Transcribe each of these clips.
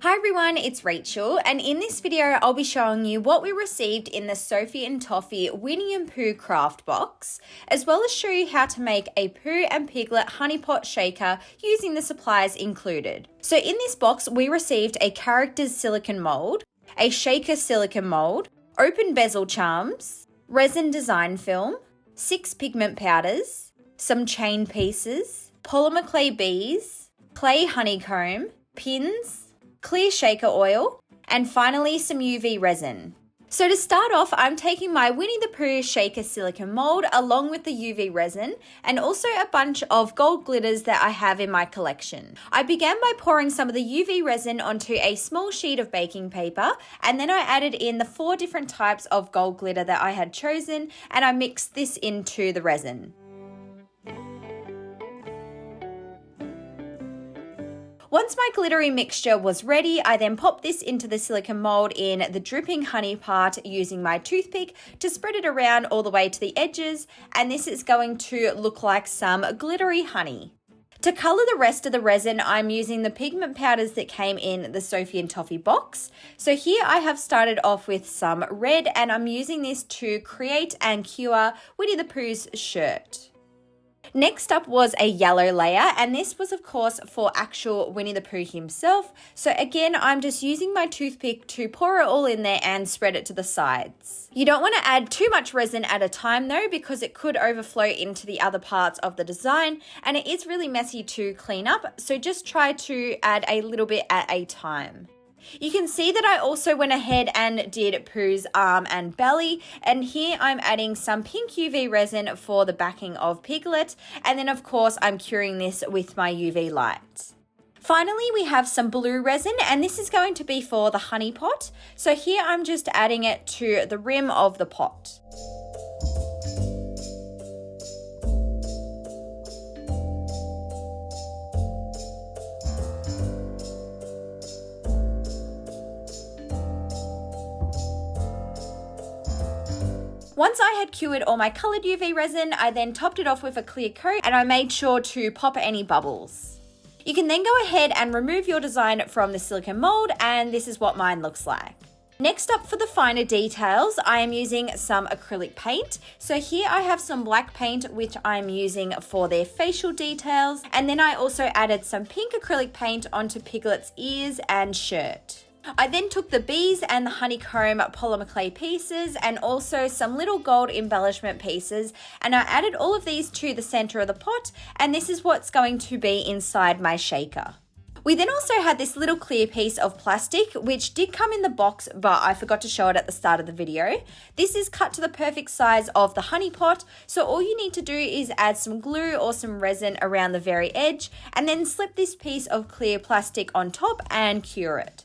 Hi everyone, it's Rachel, and in this video I'll be showing you what we received in the Sophie and Toffee Winnie and Pooh craft box, as well as show you how to make a Pooh and Piglet honey pot shaker using the supplies included. So in this box we received a characters silicone mold, a shaker silicone mold, open bezel charms, resin design film, 6 pigment powders, some chain pieces, polymer clay bees, clay honeycomb, pins, clear shaker oil, and finally some UV resin. So to start off, I'm taking my Winnie the Pooh shaker silicone mold along with the UV resin and also a bunch of gold glitters that I have in my collection. I began by pouring some of the UV resin onto a small sheet of baking paper, and then I added in the 4 different types of gold glitter that I had chosen, and I mixed this into the resin. Once my glittery mixture was ready, I then popped this into the silicone mold in the dripping honey part using my toothpick to spread it around all the way to the edges, and this is going to look like some glittery honey. To colour the rest of the resin, I'm using the pigment powders that came in the Sophie and Toffee box. So here I have started off with some red, and I'm using this to create and cure Winnie the Pooh's shirt. Next up was a yellow layer, and this was of course for actual Winnie the Pooh himself. So again, I'm just using my toothpick to pour it all in there and spread it to the sides. You don't want to add too much resin at a time though, because it could overflow into the other parts of the design and it is really messy to clean up. So just try to add a little bit at a time. You can see that I also went ahead and did Pooh's arm and belly, and here I'm adding some pink UV resin for the backing of Piglet, and then of course I'm curing this with my UV light. Finally, we have some blue resin, and this is going to be for the honey pot. So here I'm just adding it to the rim of the pot. Once I had cured all my coloured UV resin, I then topped it off with a clear coat and I made sure to pop any bubbles. You can then go ahead and remove your design from the silicone mold, and this is what mine looks like. Next up, for the finer details, I am using some acrylic paint. So here I have some black paint which I'm using for their facial details, and then I also added some pink acrylic paint onto Piglet's ears and shirt. I then took the bees and the honeycomb polymer clay pieces and also some little gold embellishment pieces, and I added all of these to the center of the pot, and this is what's going to be inside my shaker. We then also had this little clear piece of plastic which did come in the box, but I forgot to show it at the start of the video. This is cut to the perfect size of the honey pot, so all you need to do is add some glue or some resin around the very edge and then slip this piece of clear plastic on top and cure it.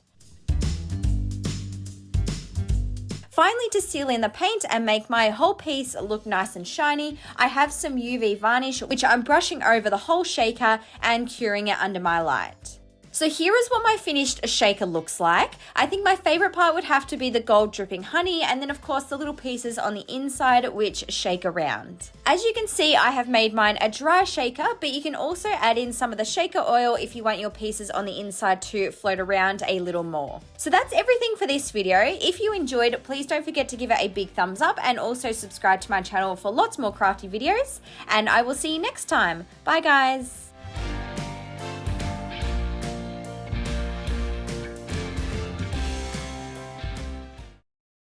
Finally, to seal in the paint and make my whole piece look nice and shiny, I have some UV varnish which I'm brushing over the whole shaker and curing it under my light. So here is what my finished shaker looks like. I think my favorite part would have to be the gold dripping honey, and then of course the little pieces on the inside which shake around. As you can see, I have made mine a dry shaker, but you can also add in some of the shaker oil if you want your pieces on the inside to float around a little more. So that's everything for this video. If you enjoyed, please don't forget to give it a big thumbs up and also subscribe to my channel for lots more crafty videos, and I will see you next time. Bye guys.